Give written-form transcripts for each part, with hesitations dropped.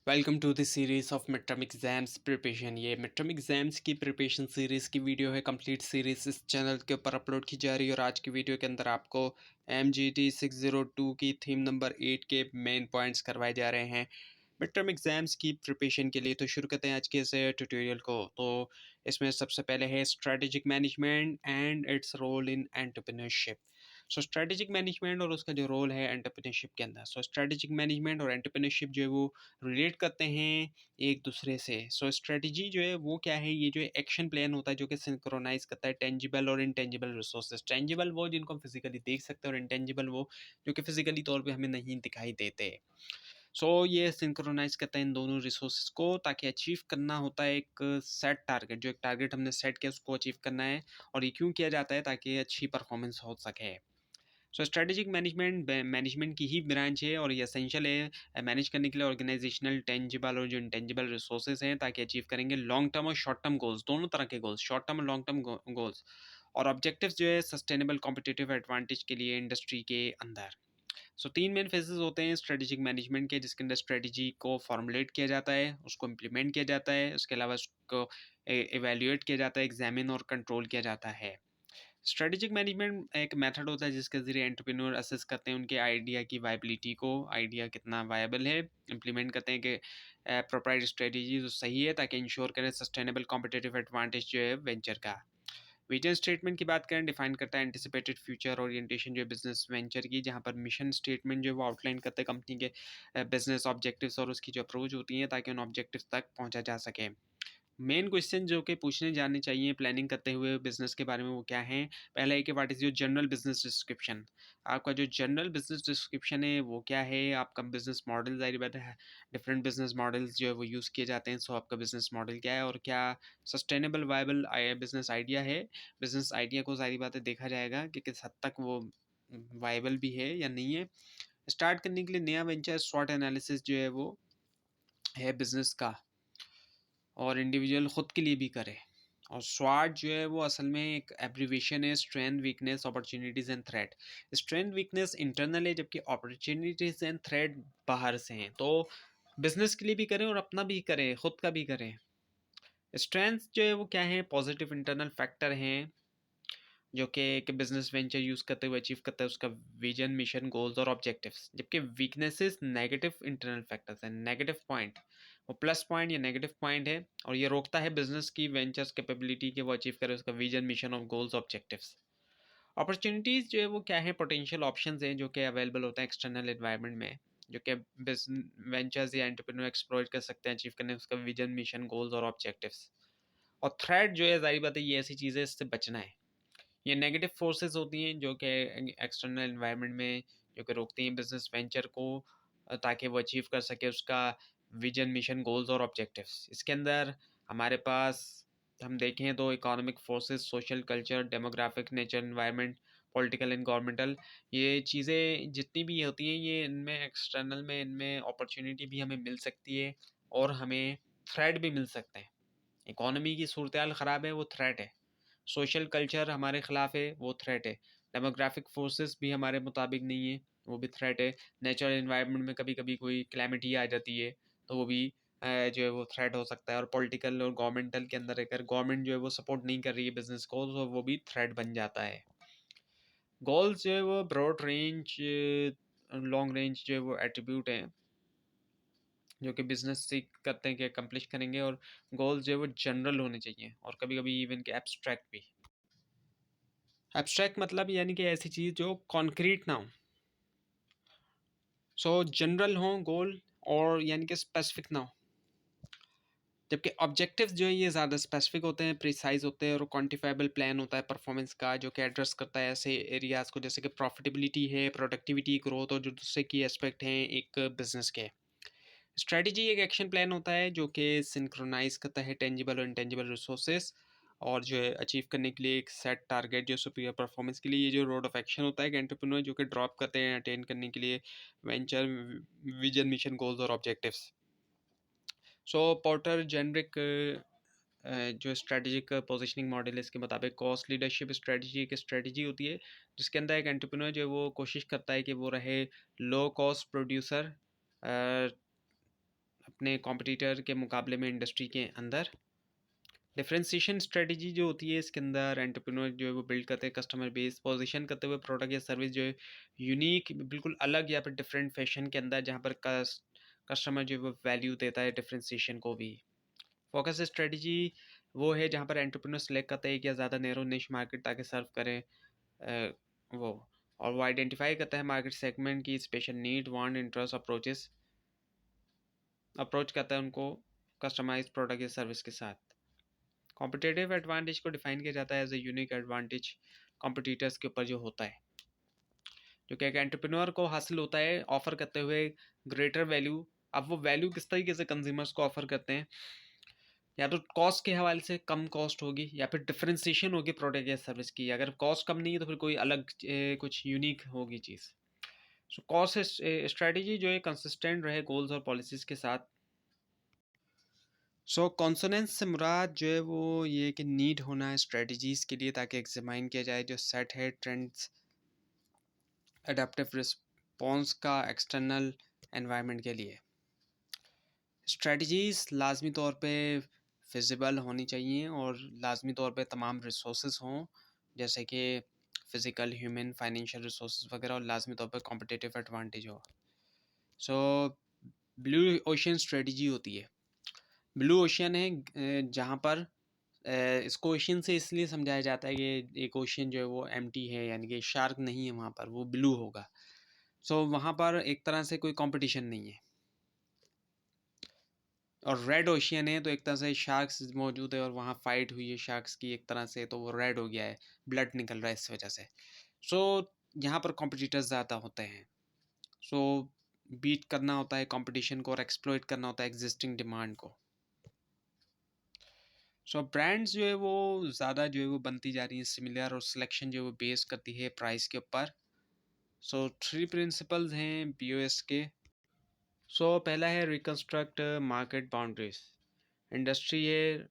Welcome to the series of mid term exams preparation. ये mid term exams की preparation series की video है। Complete series इस channel के ऊपर अपलोड की जा रही है और आज की वीडियो के अंदर आपको MGT 602 की थीम नंबर 8 के मेन पॉइंट्स करवाए जा रहे हैं मिड टर्म एग्जाम्स की प्रिपरेशन के लिए। तो शुरू करते हैं आज के इस ट्यूटोरियल को। तो इसमें सबसे पहले है strategic management and its role in entrepreneurship. So strategic management और उसका जो रोल है एंटरप्रेन्योरशिप के अंदर। सो स्ट्रेटेजिक मैनेजमेंट और एंटरप्रेन्योरशिप जो है वो रिलेट करते हैं एक दूसरे से। सो स्ट्रेटजी जो है वो क्या है, ये जो एक्शन प्लान होता है जो कि सिंक्रोनाइज करता है टेंजिबल और इनटेंजिबल रिसोर्सेज। टेंजिबल वो जिनको हम फिजिकली देख सकते हैं और इनटेंजिबल वो जो कि फिजिकली तौर पे हमें नहीं दिखाई देते। ये सिंक्रोनाइज करता है इन दोनों रिसोर्सेज को, ताकि अचीव करना होता है एक सेट टारगेट। जो एक टारगेट हमने सेट किया उसको अचीव करना है। और ये क्यों किया जाता है? ताकि अच्छी परफॉर्मेंस हो सके। स्ट्रेटेजिक मैनेजमेंट मैनेजमेंट की ही ब्रांच है और ये एसेंशियल है मैनेज करने के लिए ऑर्गेनाइजेशनल टेंजिबल और जो इंटेंजिबल रिसोर्सेज हैं, ताकि अचीव करेंगे लॉन्ग टर्म और शॉर्ट टर्म गोल्स, दोनों तरह के गोल्स, शॉर्ट टर्म और लॉन्ग टर्म गोल्स। और ऑब्जेक्टिव्स जो है सस्टेनेबल कॉम्पिटिटिव एडवांटेज के लिए इंडस्ट्री के अंदर। तीन मेन फेजेस होते हैं स्ट्रेटेजिक मैनेजमेंट के, जिसके अंदर स्ट्रेटेजी को फॉर्मुलेट किया जाता है, उसको इम्प्लीमेंट किया जाता है, उसके अलावा उसको एवेल्युएट किया जाता है, एग्जामिन और कंट्रोल किया जाता है। स्ट्रेटेजिक मैनेजमेंट एक मेथड होता है जिसके जरिए एंटरप्रेन्योर असेस करते हैं उनके आइडिया की वायबिलिटी को, आइडिया कितना वायबल है, इंप्लीमेंट करते हैं कि प्रोप्राइट स्ट्रेटेजी जो सही है, ताकि इंश्योर करें सस्टेनेबल कॉम्पिटिटिव एडवांटेज जो है वेंचर का। विजन स्टेटमेंट की बात करें, डिफाइन करता है एंटिसिपेटेड फ्यूचर ओरिएंटेशन जो है बिजनेस वेंचर की, जहां पर मिशन स्टेटमेंट जो है वो आउटलाइन करते हैं कंपनी के बिजनेस ऑब्जेक्टिव्स और उसकी जो अप्रोच होती है, ताकि उन ऑब्जेक्टिव्स तक पहुंचा जा सके। मेन क्वेश्चन जो कि पूछने जाने चाहिए प्लानिंग करते हुए बिजनेस के बारे में, वो क्या है? पहला है कि what is your general business description. आपका जो जनरल बिजनेस डिस्क्रिप्शन है वो क्या है? आपका बिजनेस मॉडल, ज़ाहिर बात है डिफरेंट बिजनेस मॉडल्स जो है वो यूज़ किए जाते हैं। आपका बिजनेस मॉडल क्या है और क्या सस्टेनेबल वायबल बिजनेस आइडिया है? बिजनेस आइडिया को ज़ाहिर बात है देखा जाएगा कि किस हद तक वो वायबल भी है या नहीं है। स्टार्ट करने के लिए नया वेंचर स्वॉट एनालिसिस जो है वो है बिजनेस का, और इंडिविजुअल खुद के लिए भी करे। और स्वाट जो है वो असल में एक एब्रीवेशन है, strength weakness opportunities and threat. Strength weakness internal है, जबकि अपॉर्चुनिटीज़ एंड थ्रेट बाहर से हैं। तो बिजनेस के लिए भी करें और अपना भी करें, खुद का भी करें। स्ट्रेंथ जो है वो क्या है? पॉजिटिव इंटरनल फैक्टर हैं जो कि एक बिजनेस वेंचर यूज़ करते हुए अचीव करता है उसका विजन, मिशन, गोल्स और ऑब्जेक्टिव्स। जबकि वीकनेसेस नेगेटिव इंटरनल फैक्टर्स हैं, नेगेटिव पॉइंट, वो प्लस पॉइंट या नेगेटिव पॉइंट है, और ये रोकता है बिजनेस की वेंचर्स कैपेबिलिटी कि वो अचीव करे उसका विजन, मिशन और गोल्स ऑब्जेक्टिव्स। अपॉर्चुनिटीज़ जो है वो क्या है? पोटेंशियल ऑप्शंस हैं जो कि अवेलेबल होता है एक्सटर्नल एनवायरनमेंट में, जो कि वेंचर्स या एंटरप्रेन्योर एक्सप्लॉइट कर सकते हैं अचीव करने उसका विजन, मिशन, गोल्स और ऑब्जेक्टिव्स। और थ्रेट जो है, जाहिर बात है ये ऐसी चीज़ है, इससे बचना है। ये नेगेटिव फोर्सेस होती हैं जो कि एक्सटर्नल एनवायरनमेंट में जो कि रोकती हैं बिजनेस वेंचर को, ताकि वो अचीव कर सके उसका विजन, मिशन, गोल्स और ऑब्जेक्टिव्स। इसके अंदर हमारे पास हम देखें तो economic forces, social, culture, demographic, nature, environment, political and governmental, ये चीज़ें जितनी भी होती हैं, ये इनमें एक्सटर्नल में इनमें अपॉर्चुनिटी भी हमें मिल सकती है और हमें थ्रेट भी मिल सकते हैं। इकोनॉमी की सूरत हाल ख़राब है, वो थ्रेट है। सोशल कल्चर हमारे ख़िलाफ़ है, वो थ्रेट है। डेमोग्राफिक फोर्सेस भी हमारे मुताबिक नहीं है, वो भी थ्रेट है। नेचुरल एनवायरनमेंट में कभी कभी कोई क्लैमिटी आ जाती है तो वो भी जो है वो थ्रेट हो सकता है। और पॉलिटिकल और गवर्नमेंटल के अंदर अगर गवर्नमेंट जो है वो सपोर्ट नहीं कर रही है बिजनेस को, तो वो भी थ्रेट बन जाता है। गोल्स जो है वो ब्रॉड रेंज, लॉन्ग रेंज जो है वो एट्रीब्यूट हैं जो कि बिजनेस से करते हैं कि अकम्प्लिश करेंगे। और गोल्स जो है वो जनरल होने चाहिए और कभी कभी इवन के एब्स्ट्रैक्ट भी। एब्स्ट्रैक्ट मतलब यानी कि ऐसी चीज़ जो कॉन्क्रीट ना हो। जनरल हो गोल, और यानी कि स्पेसिफिक ना हो। जबकि ऑब्जेक्टिव्स जो है ये ज़्यादा स्पेसिफिक होते हैं, प्रिसाइज होते हैं और क्वांटिफाइबल प्लान होता है परफॉर्मेंस का, जो कि एड्रेस करता है ऐसे एरियाज़ को जैसे कि प्रॉफिटेबिलिटी है, प्रोडक्टिविटी, ग्रोथ और जो दूसरे की एस्पेक्ट हैं एक बिजनेस के। स्ट्रेटजी एक एक्शन प्लान होता है जो कि सिंक्रोनाइज करता है टेंजिबल और इंटेंजिबल रिसोर्सेज, और जो है अचीव करने के लिए एक सेट टारगेट जो सुपीरियर परफॉर्मेंस के लिए। ये जो रोड ऑफ एक्शन होता है एंटरप्रेन्योर जो कि ड्रॉप करते हैं अटेन करने के लिए वेंचर, विजन, मिशन, गोल्स और ऑब्जेक्टिव्स। पोर्टर जेनरिक जो स्ट्रेटजिक पोजीशनिंग मॉडल है इसके मुताबिक कॉस्ट लीडरशिप स्ट्रेटजी एक स्ट्रेटजी होती है जिसके अंदर एक एंटरप्रेन्योर जो है वो कोशिश करता है कि वो रहे लो कॉस्ट प्रोड्यूसर अपने कॉम्पिटिटर के मुकाबले में इंडस्ट्री के अंदर। डिफरेंशिएशन स्ट्रेटजी जो होती है इसके अंदर एंटरप्रेन्योर जो है वो बिल्ड करते हैं कस्टमर बेस पोजीशन करते हुए प्रोडक्ट या सर्विस जो है यूनिक बिल्कुल अलग या फिर डिफरेंट फैशन के अंदर, जहाँ पर कस्टमर जो है वो वैल्यू देता है डिफरेंशिएशन को भी। फोकस स्ट्रेटजी वो है जहाँ पर एंटरप्रेन्योर सेलेक्ट करते हैं एक या ज़्यादा नैरो निश मार्केट ताकि सर्व करें वो, और वो आइडेंटिफाई करता है मार्केट सेगमेंट की special need want interest approach करता है उनको कस्टमाइज प्रोडक्ट या सर्विस के साथ। कॉम्पिटिटिव एडवांटेज को डिफाइन किया जाता है as a unique advantage competitors के ऊपर जो होता है, जो कि एक एंटरप्रेन्योर को हासिल होता है ऑफर करते हुए ग्रेटर वैल्यू। अब वो वैल्यू किस तरीके से कंज्यूमर्स को ऑफर करते हैं, या तो कॉस्ट के हवाले से कम कॉस्ट होगी या फिर डिफरेंशिएशन होगी प्रोडक्ट या सर्विस की। अगर कॉस्ट कम नहीं है तो फिर कोई अलग कुछ यूनिक होगी चीज़। सो कॉस्ट स्ट्रेटजी जो है कंसिस्टेंट रहे गोल्स और पॉलिसीज़ के साथ। सो कॉन्सोनेंस से मुराद जो है वो ये कि नीड होना है स्ट्रेटजीज़ के लिए ताकि एग्जामाइन किया जाए जो सेट है ट्रेंड्स अडेप्टिव रिस्पॉन्स का एक्सटर्नल एनवायरनमेंट के लिए। स्ट्रेटजीज़ लाजमी तौर पे फिजिबल होनी चाहिए और लाजमी तौर पे तमाम रिसोर्स हों, जैसे कि फ़िज़िकल ह्यूमन फाइनेंशियल रिसोर्स वगैरह, और लाजमी तौर पे कॉम्पिटिटिव एडवांटेज हो। सो ब्लू ओशन स्ट्रेटजी होती है। ब्लू ओशन है जहाँ पर इसको ओशन से इसलिए समझाया जाता है कि एक ओशन जो है वो एम्प्टी है, यानी कि शार्क नहीं है वहाँ पर, वो ब्लू होगा। सो वहाँ पर एक तरह से कोई कंपटीशन नहीं है। और रेड ओशियन है तो एक तरह से शार्क्स मौजूद है और वहाँ फाइट हुई है शार्क्स की एक तरह से, तो वो रेड हो गया है, ब्लड निकल रहा है इस वजह से। सो यहाँ पर कॉम्पिटिटर्स ज़्यादा होते हैं। सो बीट करना होता है कंपटीशन को और एक्सप्लॉइट करना होता है एग्जिस्टिंग डिमांड को। सो ब्रांड्स जो है वो ज़्यादा जो है वो बनती जा रही हैं सिमिलर, और सिलेक्शन जो है वो बेस करती है प्राइस के ऊपर। सो 3 प्रिंसिपल्स हैं BOS के। सो पहला है रिकंस्ट्रक्ट मार्केट बाउंड्रीज। इंडस्ट्री है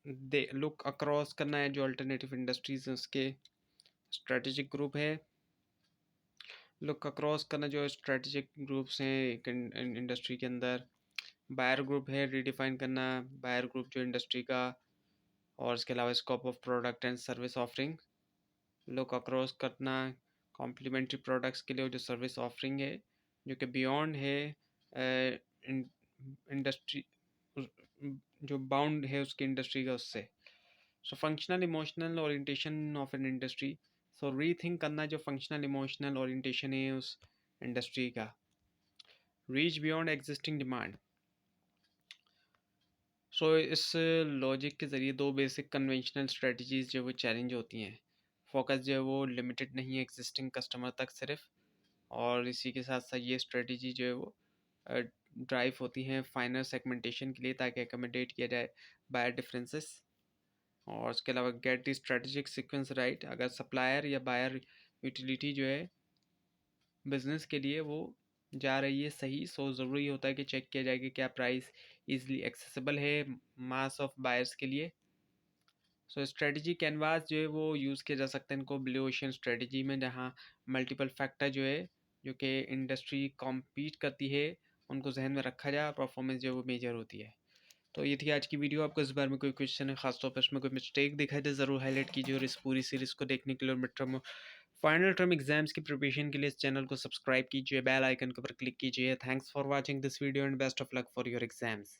दे लुक अक्रॉस करना है जो अल्टरनेटिव इंडस्ट्रीज हैं उसके। स्ट्रेटेजिक ग्रुप है लुक अक्रॉस करना जो स्ट्रेटेजिक ग्रुप्स हैं एक इंडस्ट्री के अंदर। बायर ग्रुप है रिडिफाइन करना बायर ग्रुप जो इंडस्ट्री का, और इसके अलावा scope of product and service offering. Look across करना कॉम्प्लीमेंट्री प्रोडक्ट्स के लिए जो सर्विस ऑफरिंग है जो कि बियॉन्ड है इंडस्ट्री जो बाउंड है उसकी इंडस्ट्री का उससे। So functional emotional orientation of an industry. So rethink करना जो फंक्शनल इमोशनल ओरिएंटेशन है उस इंडस्ट्री का। Reach beyond existing demand. So इस लॉजिक के ज़रिए दो बेसिक कन्वेंशनल स्ट्रेटजीज जो वो चैलेंज होती हैं। फोकस जो है वो लिमिटेड नहीं है एग्जिस्टिंग कस्टमर तक सिर्फ, और इसी के साथ साथ ये स्ट्रेटजी जो है वो ड्राइव होती हैं फाइनल सेगमेंटेशन के लिए ताकि अकोमोडेट किया जाए बायर डिफरेंसेस। और उसके अलावा get the strategic sequence right. अगर सप्लायर या बायर यूटिलिटी जो है बिजनेस के लिए वो जा रही है सही, सो ज़रूरी होता है कि चेक किया जाए कि क्या प्राइस इजीली एक्सेसिबल है मास ऑफ बायर्स के लिए। सो स्ट्रेटजी कैनवास जो है वो यूज़ किया जा सकता है इनको ब्लू ओशन स्ट्रेटजी में, जहाँ मल्टीपल फैक्टर जो है जो कि इंडस्ट्री कॉम्पीट करती है उनको जहन में रखा जाए, परफॉर्मेंस जो है वो मेजर होती है। तो ये थी आज की वीडियो। आपको इस बारे में कोई क्वेश्चन है खासतौर पर इसमें कोई मिस्टेक दिखाई दे ज़रूर हाईलाइट कीजिए, और इस पूरी सीरीज़ को देखने के लिए और mid term final term exams की प्रिपरेशन के लिए इस चैनल को सब्सक्राइब कीजिए, बेल आइकन के ऊपर क्लिक कीजिए। Thanks for watching this video and best of luck for your exams.